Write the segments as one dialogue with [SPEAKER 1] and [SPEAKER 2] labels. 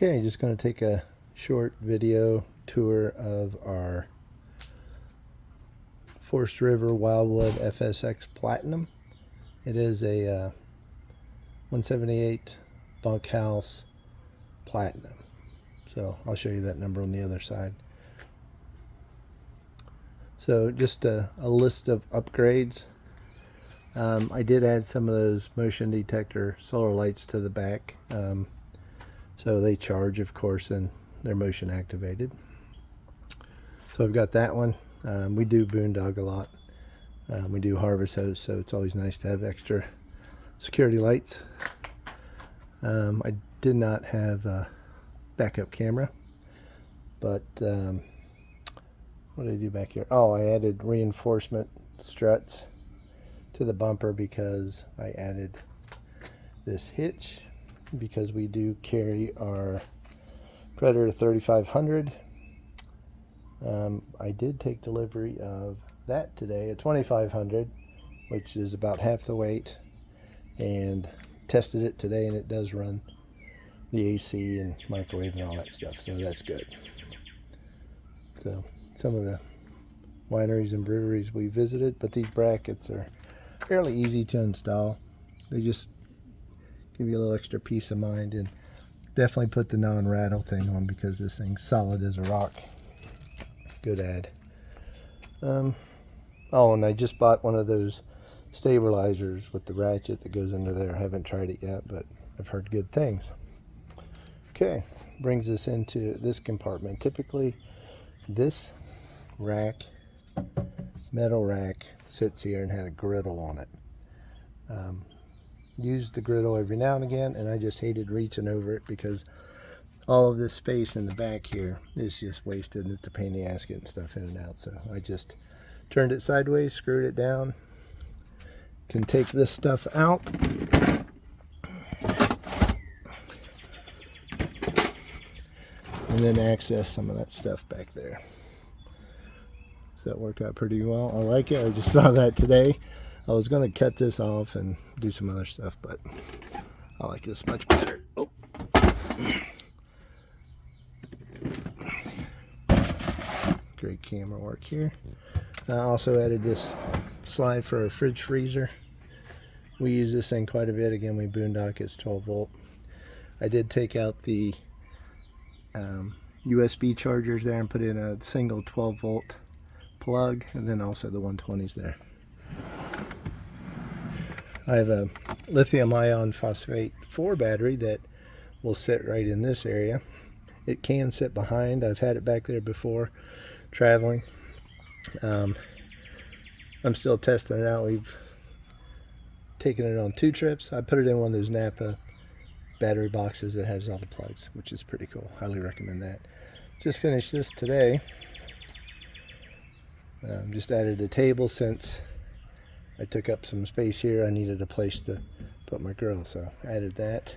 [SPEAKER 1] Okay, just going to take a short video tour of our Forest River Wildwood FSX Platinum. It is a 178 bunkhouse Platinum. So I'll show you that number on the other side. So just a list of upgrades. I did add some of those motion detector solar lights to the back. So they charge, of course, and they're motion activated. So I've got that one. We do boondog a lot. We do harvest hose, so it's always nice to have extra security lights. I did not have a backup camera, but what did I do back here? Oh, I added reinforcement struts to the bumper because I added this hitch because we do carry our Predator 3500. I did take delivery of that today, a 2500, which is about half the weight, and tested it today, and it does run the AC and microwave and all that stuff, so that's good. So some of the wineries and breweries we visited, but these brackets are fairly easy to install. They just give you a little extra peace of mind, and definitely put the non-rattle thing on because this thing's solid as a rock. Good ad. Oh, and I just bought one of those stabilizers with the ratchet that goes under there. I haven't tried it yet, but I've heard good things. Okay, brings us into this compartment. Typically, this rack, metal rack, sits here and had a griddle on it. Used the griddle every now and again, and I just hated reaching over it because all of this space in the back here is just wasted, and it's a pain in the ass getting stuff in and out. So I just turned it sideways, screwed it down. Can take this stuff out. And then access some of that stuff back there. So it worked out pretty well. I like it. I just thought of that today. I was going to cut this off and do some other stuff, but I like this much better. Oh. Great camera work here. I also added this slide for a fridge freezer. We use this thing quite a bit. Again, we boondock. It's 12 volt. I did take out the USB chargers there and put in a single 12 volt plug, and then also the 120s there. I have a lithium ion phosphate 4 battery that will sit right in this area. It can sit behind. I've had it back there before traveling. I'm still testing it out. We've taken it on 2 trips. I put it in one of those Napa battery boxes that has all the plugs, which is pretty cool. Highly recommend that. Just finished this today. Just added a table since I took up some space here. I needed a place to put my grill, so added that.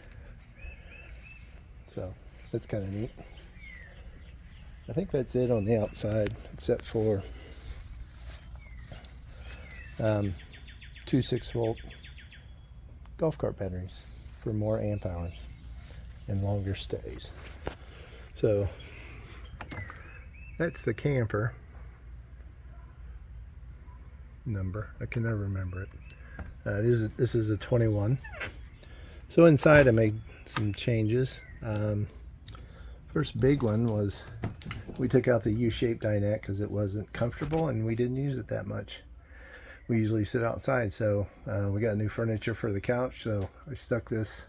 [SPEAKER 1] So that's kind of neat. I think that's it on the outside, except for 2 6-volt golf cart batteries for more amp hours and longer stays. So that's the camper number. I can never remember it. This is a 21. So inside I made some changes. First big one was we took out the U-shaped dinette because it wasn't comfortable and we didn't use it that much. We usually sit outside, so we got new furniture for the couch, so I stuck this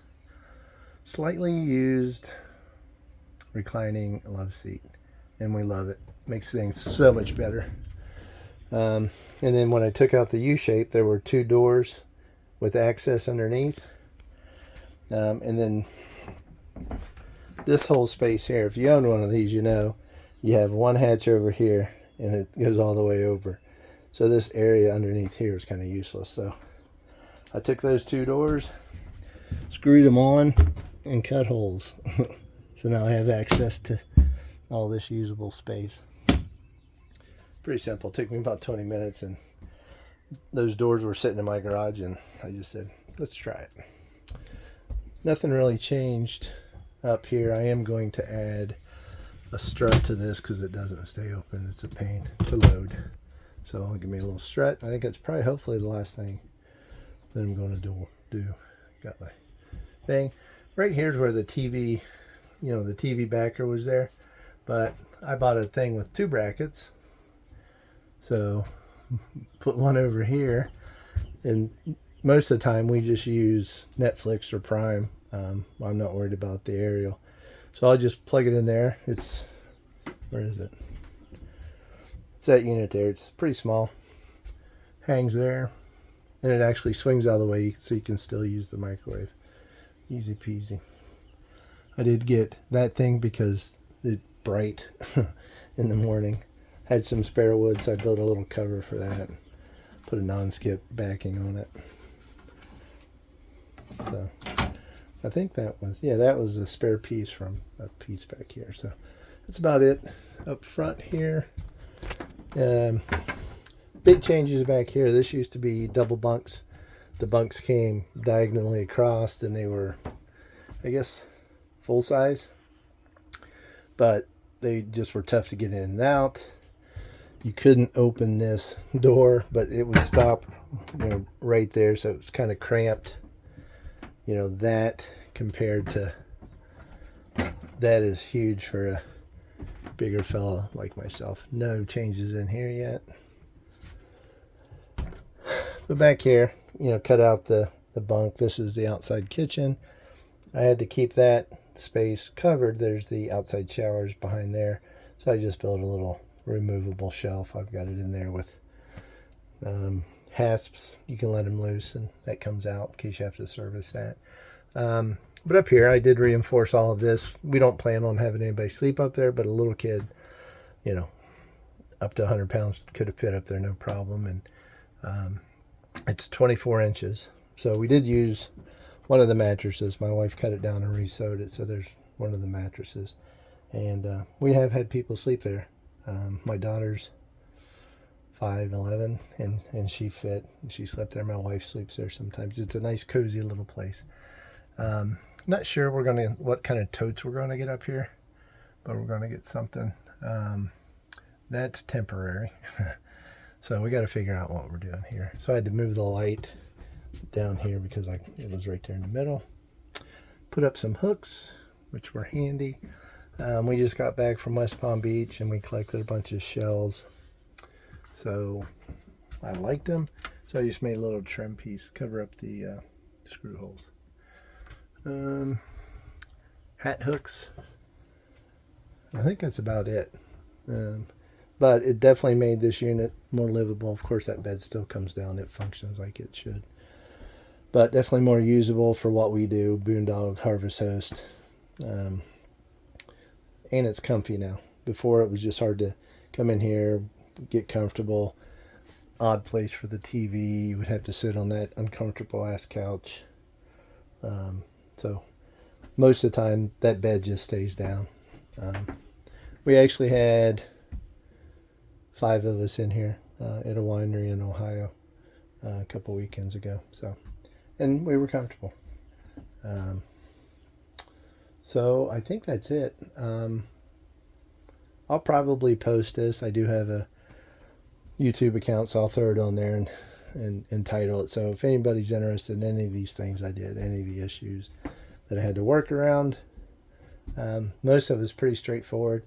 [SPEAKER 1] slightly used reclining love seat, and we love it. Makes things so much better. And then when I took out the U-shape, there were 2 doors with access underneath. And then this whole space here, if you own one of these, you know you have one hatch over here and it goes all the way over. So this area underneath here is kind of useless. So I took those 2 doors, screwed them on, and cut holes. So now I have access to all this usable space. Pretty simple. It took me about 20 minutes, and those doors were sitting in my garage, and I just said, let's try it. Nothing really changed up here. I am going to add a strut to this because it doesn't stay open. It's a pain to load. So I'll give me a little strut. I think that's probably hopefully the last thing that I'm going to do. Got my thing. Right here's where the TV, the TV backer was there. But I bought a thing with 2 brackets. So put one over here. And most of the time we just use Netflix or Prime. I'm not worried about the aerial. So I'll just plug it in there. Where is it? It's that unit there. It's pretty small. Hangs there. And it actually swings out of the way so you can still use the microwave. Easy peasy. I did get that thing because it's bright in the morning. Had some spare wood, so I built a little cover for that. Put a non-skip backing on it. So I think that was a spare piece from a piece back here. So that's about it up front here. Big changes back here. This used to be double bunks. The bunks came diagonally across and they were, I guess, full size. But they just were tough to get in and out. You couldn't open this door, but it would stop, right there. So it was kind of cramped. That compared to that is huge for a bigger fella like myself. No changes in here yet. But back here, cut out the bunk. This is the outside kitchen. I had to keep that space covered. There's the outside showers behind there. So I just built a little removable shelf. I've got it in there with hasps. You can let them loose and that comes out in case you have to service that. But up here, I did reinforce all of this. We don't plan on having anybody sleep up there, but a little kid, up to 100 pounds could have fit up there no problem. And it's 24 inches. So we did use one of the mattresses. My wife cut it down and re-sewed it. So there's one of the mattresses. And we have had people sleep there. My daughter's 5'11", and she fit. She slept there. My wife sleeps there sometimes. It's a nice, cozy little place. Not sure what kind of totes we're going to get up here, but we're going to get something. That's temporary. So we got to figure out what we're doing here. So I had to move the light down here because it was right there in the middle. Put up some hooks, which were handy. We just got back from West Palm Beach and we collected a bunch of shells. So I liked them. So I just made a little trim piece, cover up the screw holes. Hat hooks. I think that's about it. But it definitely made this unit more livable. Of course, that bed still comes down. It functions like it should. But definitely more usable for what we do. Boondog, Harvest Host. And it's comfy now. Before it was just hard to come in here, get comfortable. Odd place for the TV. You would have to sit on that uncomfortable ass couch. So most of the time that bed just stays down. We actually had 5 of us in here at a winery in Ohio a couple weekends ago. And we were comfortable. So I think that's it. I'll probably post this. I do have a YouTube account, so I'll throw it on there and title it. So if anybody's interested in any of these things I did, any of the issues that I had to work around, most of it's pretty straightforward.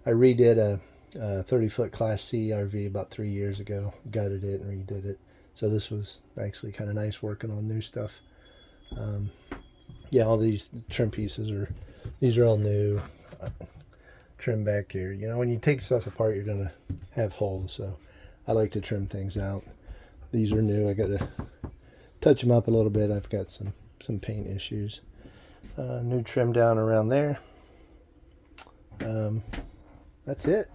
[SPEAKER 1] I redid a 30-foot Class C RV about 3 years ago, gutted it and redid it. So this was actually kind of nice working on new stuff. All these trim pieces these are all new. Trim back here. When you take stuff apart, you're going to have holes. So I like to trim things out. These are new. I got to touch them up a little bit. I've got some paint issues. New trim down around there. That's it.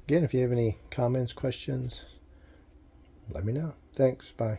[SPEAKER 1] Again, if you have any comments, questions, let me know. Thanks. Bye.